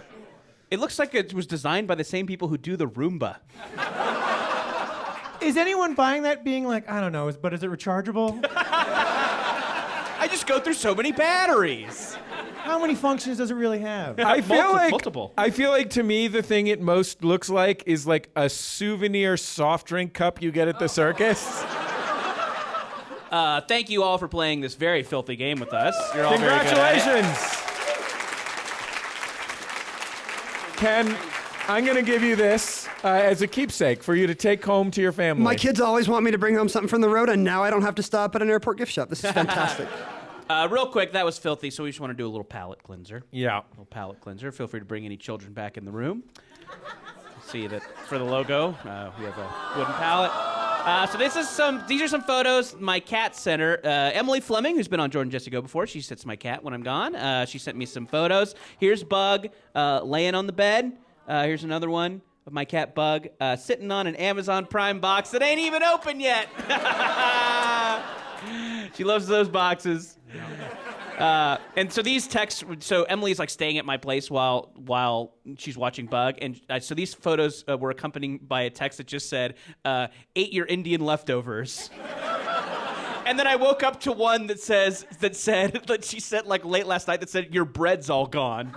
It looks like it was designed by the same people who do the Roomba. Is anyone buying that being like, I don't know, but is it rechargeable? I just go through so many batteries. How many functions does it really have? I feel like multiple. I feel like to me the thing it most looks like is like a souvenir soft drink cup you get at the circus. Thank you all for playing this very filthy game with us. You're all very good at it. Congratulations. Ken, I'm going to give you this as a keepsake for you to take home to your family. My kids always want me to bring home something from the road, and now I don't have to stop at an airport gift shop. This is fantastic. Real quick, that was filthy, so we just want to do a little palate cleanser. Yeah. A little palate cleanser. Feel free to bring any children back in the room. See that for the logo, we have a wooden palette. So these are some photos my cat sent her. Emily Fleming, who's been on Jordan Jesse Go before, she sits my cat when I'm gone. She sent me some photos. Here's Bug laying on the bed. Here's another one of my cat Bug sitting on an Amazon Prime box that ain't even open yet. She loves those boxes. And so these texts, so Emily's like staying at my place while she's watching Bug, and so these photos were accompanied by a text that just said, "Ate your Indian leftovers." And then I woke up to one that said that she sent like late last night that said, "Your bread's all gone."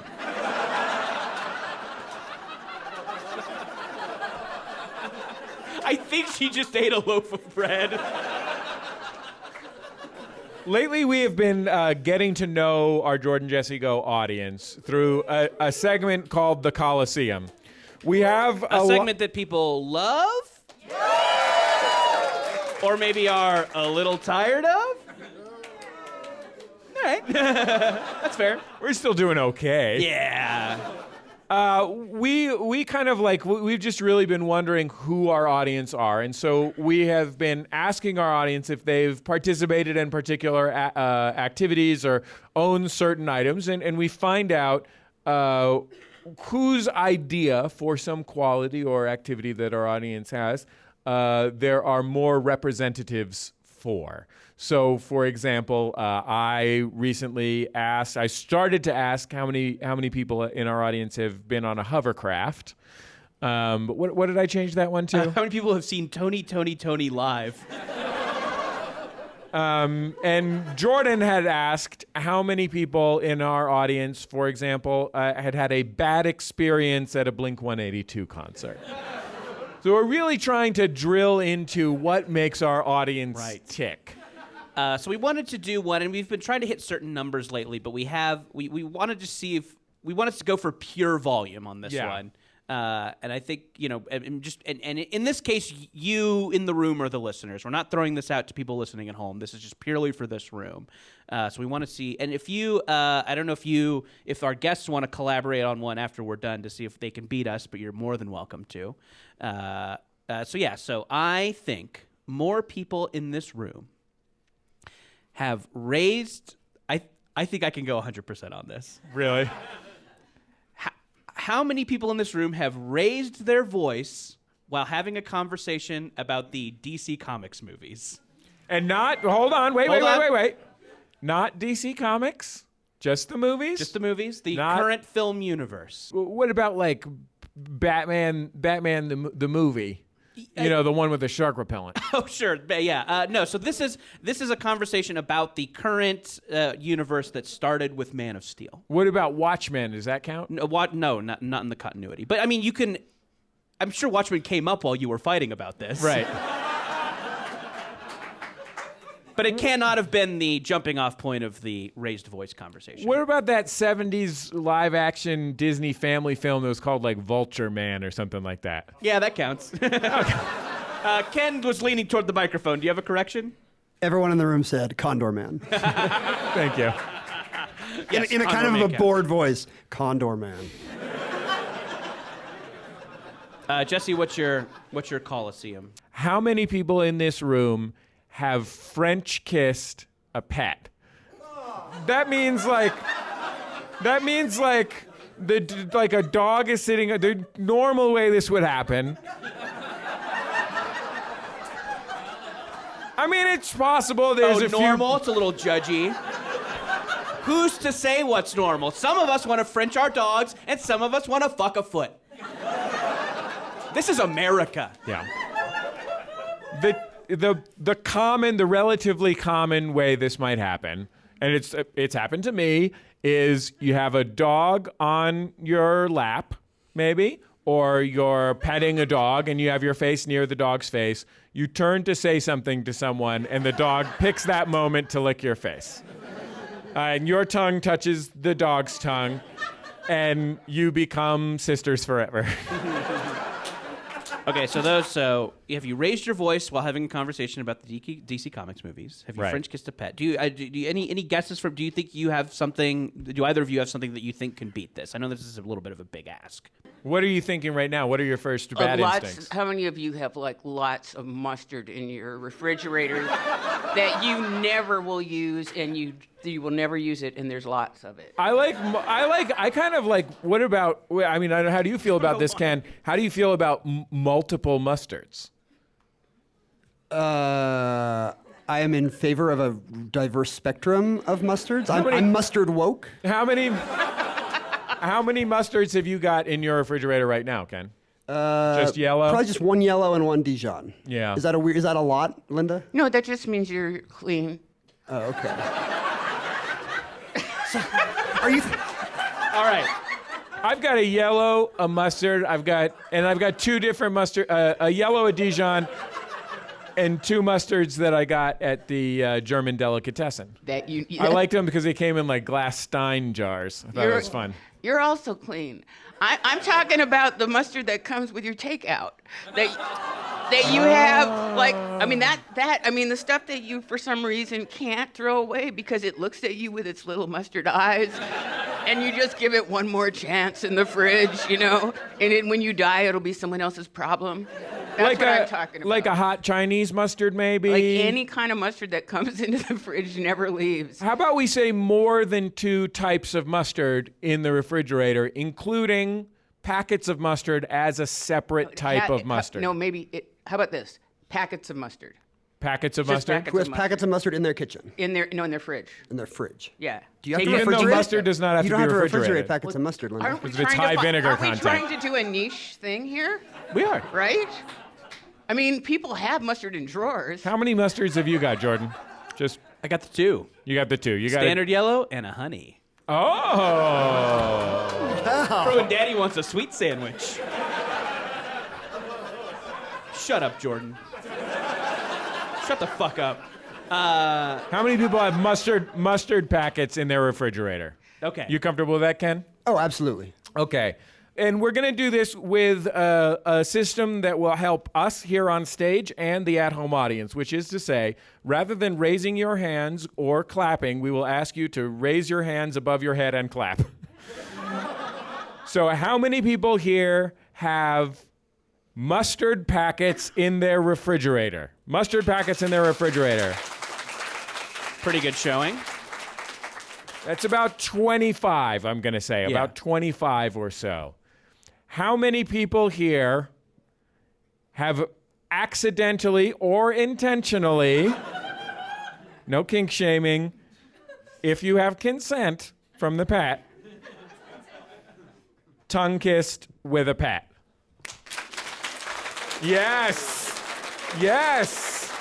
I think she just ate a loaf of bread. Lately, we have been getting to know our Jordan Jesse Go audience through a segment called The Coliseum. We have A segment that people love? Or maybe are a little tired of? All right. That's fair. We're still doing okay. Yeah. We kind of like, we've just really been wondering who our audience are. And so we have been asking our audience if they've participated in particular activities or own certain items. And we find out whose idea for some quality or activity that our audience has, there are more representatives for. So, for example, I started to ask how many people in our audience have been on a hovercraft. But what did I change that one to? How many people have seen Tony live? And Jordan had asked how many people in our audience, for example, had a bad experience at a Blink-182 concert. So we're really trying to drill into what makes our audience tick. So we wanted to do one, and we've been trying to hit certain numbers lately, but we wanted to see if we wanted to go for pure volume on this one. And I think, and in this case, you in the room are the listeners. We're not throwing this out to people listening at home. This is just purely for this room. So we want to see, and if you, I don't know if our guests want to collaborate on one after we're done to see if they can beat us, but you're more than welcome to. So I think more people in this room have raised, I think I can go 100% on this. Really? How many people in this room have raised their voice while having a conversation about the DC Comics movies? And hold on, wait. Not DC Comics, just the movies? Just the movies, the current film universe. What about like Batman the movie? The one with the shark repellent. Oh, sure. Yeah. No, so this is a conversation about the current universe that started with Man of Steel. What about Watchmen? Does that count? No, not in the continuity. But I mean, I'm sure Watchmen came up while you were fighting about this. Right. But it cannot have been the jumping off point of the raised voice conversation. What about that 70s live action Disney family film that was called like Vulture Man or something like that? Yeah, that counts. Ken was leaning toward the microphone. Do you have a correction? Everyone in the room said Condor Man. Thank you. Yes, in a kind of a bored voice, Condor Man. Jesse, what's your Coliseum? How many people in this room have French kissed a pet? That means like a dog is sitting the normal way this would happen. I mean, it's possible there's a normal. It's a little judgy. Who's to say what's normal? Some of us want to French our dogs, and some of us want to fuck a foot. This is America. Yeah. The relatively common way this might happen, and it's happened to me, is you have a dog on your lap, maybe, or you're petting a dog and you have your face near the dog's face. You turn to say something to someone, and the dog picks that moment to lick your face. And your tongue touches the dog's tongue, and you become sisters forever. Okay, so have you raised your voice while having a conversation about the DC Comics movies? Have you French kissed a pet? Do you any guesses from? Do you think you have something? Do either of you have something that you think can beat this? I know this is a little bit of a big ask. What are you thinking right now? What are your first bad instincts? How many of you have like lots of mustard in your refrigerator that you never will use, and you will never use it, and there's lots of it? I kind of like, what about, I mean, how do you feel about this, Ken? How do you feel about multiple mustards? I am in favor of a diverse spectrum of mustards. I'm mustard woke. How many mustards have you got in your refrigerator right now, Ken? Just yellow? Probably just one yellow and one Dijon. Yeah. Is that a lot, Lynda? No, that just means you're clean. Oh, okay. Are you? All right. I've got a yellow, a mustard. I've got two different mustard, a yellow, a Dijon, and two mustards that I got at the German delicatessen. I liked them because they came in like glass Stein jars. I thought it was fun. You're also clean. I'm talking about the mustard that comes with your takeout. That you have, like, I mean, the stuff that you, for some reason, can't throw away because it looks at you with its little mustard eyes, and you just give it one more chance in the fridge, and then when you die, it'll be someone else's problem. That's what I'm talking about. Like a hot Chinese mustard, maybe? Like any kind of mustard that comes into the fridge never leaves. How about we say more than two types of mustard in the refrigerator, including packets of mustard as a separate type of mustard? How about this? Packets of mustard. Packets of Just mustard? packets Who has of packets of mustard in their kitchen, in their fridge. in their fridge? Yeah. Do you have Take to it- Even though refrigerate? mustard does not have You to don't be have to refrigerated. refrigerate packets of mustard, Linda. Aren't we Because of its trying to high vinegar aren't content. we trying to do a niche thing here? We are. Right? I mean, people have mustard in drawers. How many mustards have you got, Jordan? Just, I got the two. you got the two. You got Standard yellow and a honey. Oh. For when Daddy wants a sweet sandwich. Shut up, Jordan. Shut the fuck up. How many people have mustard packets in their refrigerator? Okay. You comfortable with that, Ken? Oh, absolutely. Okay. And we're going to do this with a system that will help us here on stage and the at-home audience, which is to say, rather than raising your hands or clapping, we will ask you to raise your hands above your head and clap. So how many people here have mustard packets in their refrigerator? Mustard packets in their refrigerator. Pretty good showing. That's about 25, I'm going to say. Yeah. About 25 or so. How many people here have accidentally or intentionally, no kink shaming, if you have consent from the pat, tongue kissed with a pat? Yes. Yes.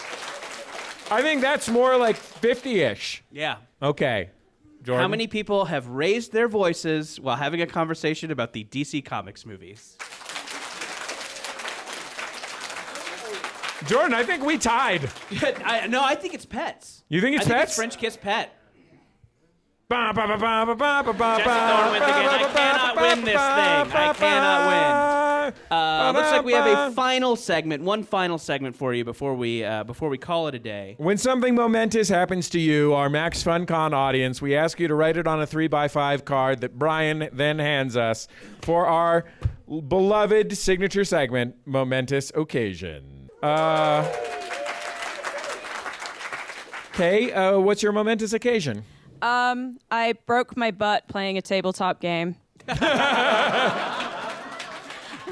I think that's more like 50-ish. Yeah. Okay. Jordan? How many people have raised their voices while having a conversation about the DC Comics movies? Jordan, I think we tied. No, I think it's pets. You think it's I think pets? it's French Kiss Pet. Ba, ba, ba, ba, ba, ba, ba, ba, Jesse Thorne wins again. I cannot win this thing. I cannot win. Looks like we have a final segment, one final segment for you before we call it a day. When something momentous happens to you, our MaxFunCon audience, we ask you to write it on a 3x5 card that Brian then hands us for our beloved signature segment, Momentous Occasion. Kay, what's your momentous occasion? I broke my butt playing a tabletop game.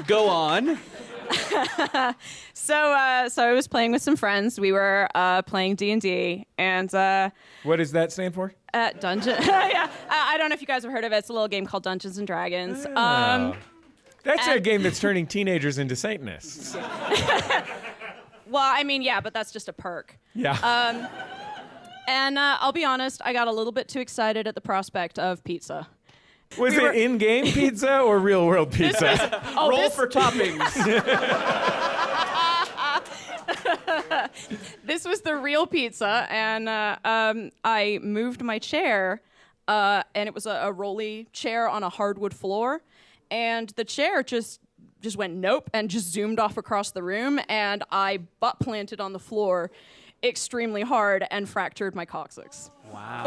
Go on. So I was playing with some friends. We were playing D&D, and What does that stand for? Dungeon. Yeah, I don't know if you guys have heard of it. It's a little game called Dungeons and Dragons. That's a game that's turning teenagers into Satanists. Well, I mean, yeah, but that's just a perk. Yeah. And I'll be honest, I got a little bit too excited at the prospect of pizza. Was it in-game pizza or real-world pizza? Roll for toppings. This was the real pizza, and I moved my chair, and it was a rolly chair on a hardwood floor, and the chair just went nope and just zoomed off across the room, and I butt planted on the floor extremely hard and fractured my coccyx. Wow.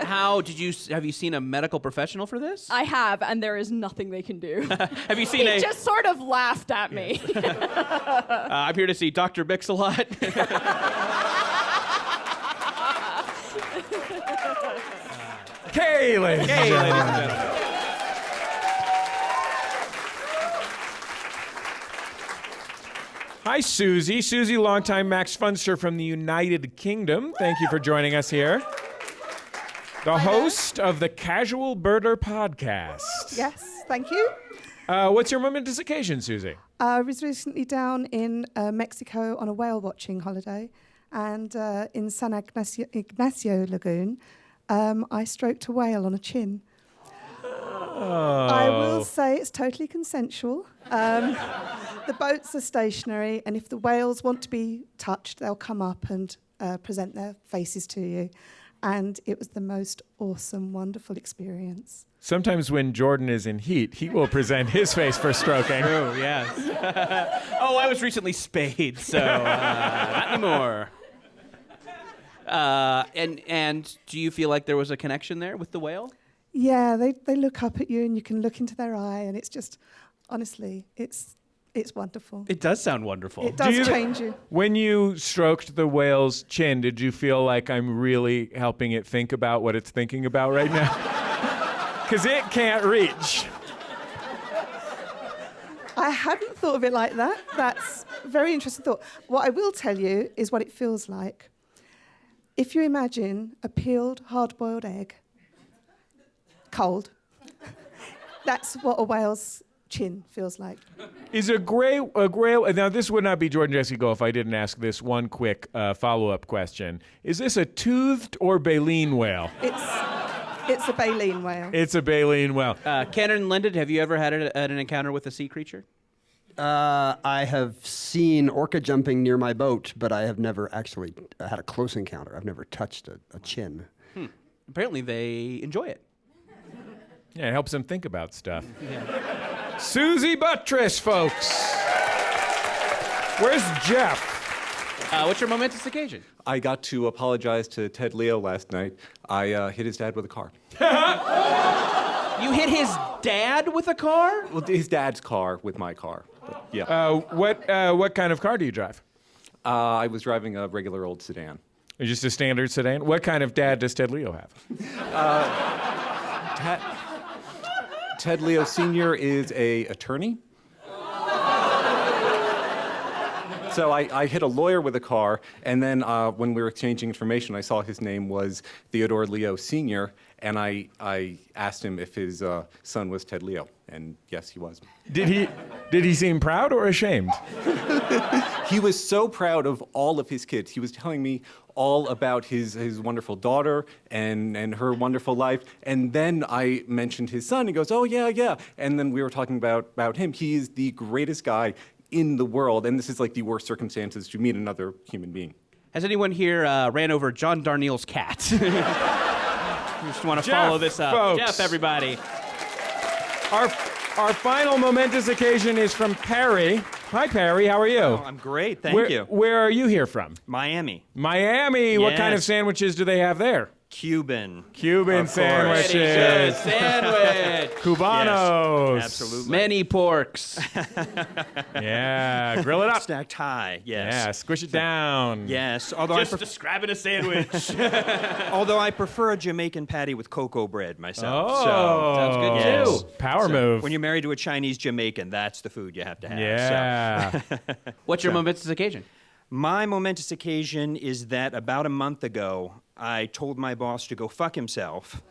Have you seen a medical professional for this? I have, and there is nothing they can do. Have you seen He just sort of laughed at me. I'm here to see Dr. Mix-a-Lot. Kay, ladies and Hey, gentlemen. ladies and gentlemen. Hi, Susie. Susie, longtime Max Funster from the United Kingdom. Thank you for joining us here. The host of the Casual Birder podcast. Yes, thank you. What's your momentous occasion, Susie? I was recently down in Mexico on a whale watching holiday, and in San Ignacio Lagoon, I stroked a whale on a chin. I will say it's totally consensual. The boats are stationary, and if the whales want to be touched, they'll come up and present their faces to you. And it was the most awesome, wonderful experience. Sometimes when Jordan is in heat, he will present his face for stroking. Oh, yes. Oh, I was recently spayed, so not anymore. And do you feel like there was a connection there with the whale? Yeah, they look up at you, and you can look into their eye, and it's just, honestly, it's wonderful. It does sound wonderful. It does change you. When you stroked the whale's chin, did you feel like I'm really helping it think about what it's thinking about right now? Because it can't reach. I hadn't thought of it like that. very interesting thought. What I will tell you is what it feels like. If you imagine a peeled, hard-boiled egg, cold, that's what a whale's chin feels like. Is a gray now this would not be Jordan Jesse Go if I didn't ask this one quick follow-up question. Is this a toothed or baleen whale? It's a baleen whale. It's a baleen whale. Ken and Lynda, have you ever had an encounter with a sea creature? I have seen orca jumping near my boat, but I have never actually had a close encounter. I've never touched a chin. Apparently they enjoy it. Yeah, it helps them think about stuff. Susie Buttress, folks. Where's Jeff? What's your momentous occasion? I got to apologize to Ted Leo last night. I hit his dad with a car. You hit his dad with a car? Well, his dad's car with my car. But, yeah. What kind of car do you drive? I was driving a regular old sedan. Just a standard sedan? What kind of dad does Ted Leo have? Ted Leo Sr. is an attorney. So I hit a lawyer with a car, and then when we were exchanging information, I saw his name was Theodore Leo Sr., and I asked him if his son was Ted Leo, and yes, he was. Did he seem proud or ashamed? He was so proud of all of his kids. He was telling me all about his wonderful daughter and her wonderful life. And then I mentioned his son. He goes, oh, yeah. And then we were talking about him. He is the greatest guy in the world. And this is like the worst circumstances to meet another human being. Has anyone here ran over John Darnielle's cat? Just want to follow this up. Folks. Jeff, everybody. Our final momentous occasion is from Perry. Hi, Perry. How are you? Oh, I'm great. Thank you. Where are you here from? Miami. Miami. What kind of Yes. sandwiches do they have there? Cuban. Cuban Of course. sandwiches. Pretty good sandwich. Cubanos. Yes, absolutely. Many porks. Yeah. Grill it up. Stacked high. Yes. Yeah. Squish it down. Yes. Although Just describing a sandwich. although I prefer a Jamaican patty with cocoa bread myself. Oh. So Sounds good, yes. too. Power So move. when you're married to a Chinese Jamaican, that's the food you have to have. Yeah. So. What's your momentous occasion? My momentous occasion is that about a month ago, I told my boss to go fuck himself,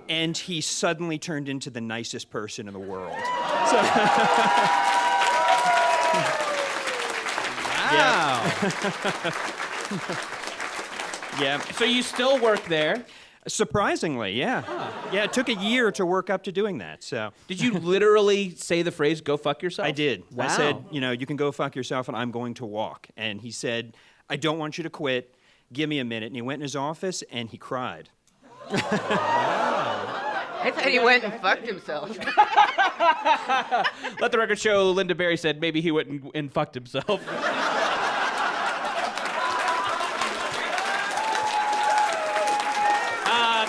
and he suddenly turned into the nicest person in the world. So, Wow. yeah. So you still work there. Surprisingly, yeah. Yeah, it took a year to work up to doing that. So Did you literally say the phrase, go fuck yourself? I did. Wow. I said, you can go fuck yourself and I'm going to walk. And he said, I don't want you to quit. Give me a minute. And he went in his office and he cried. I thought he went and fucked himself. Let the record show Lynda Barry said maybe he went and fucked himself.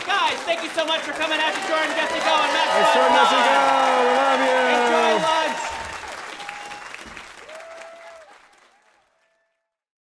Guys, thank you so much for coming out to Jordan Jesse Go and Max. Jordan Jesse Go. We love you.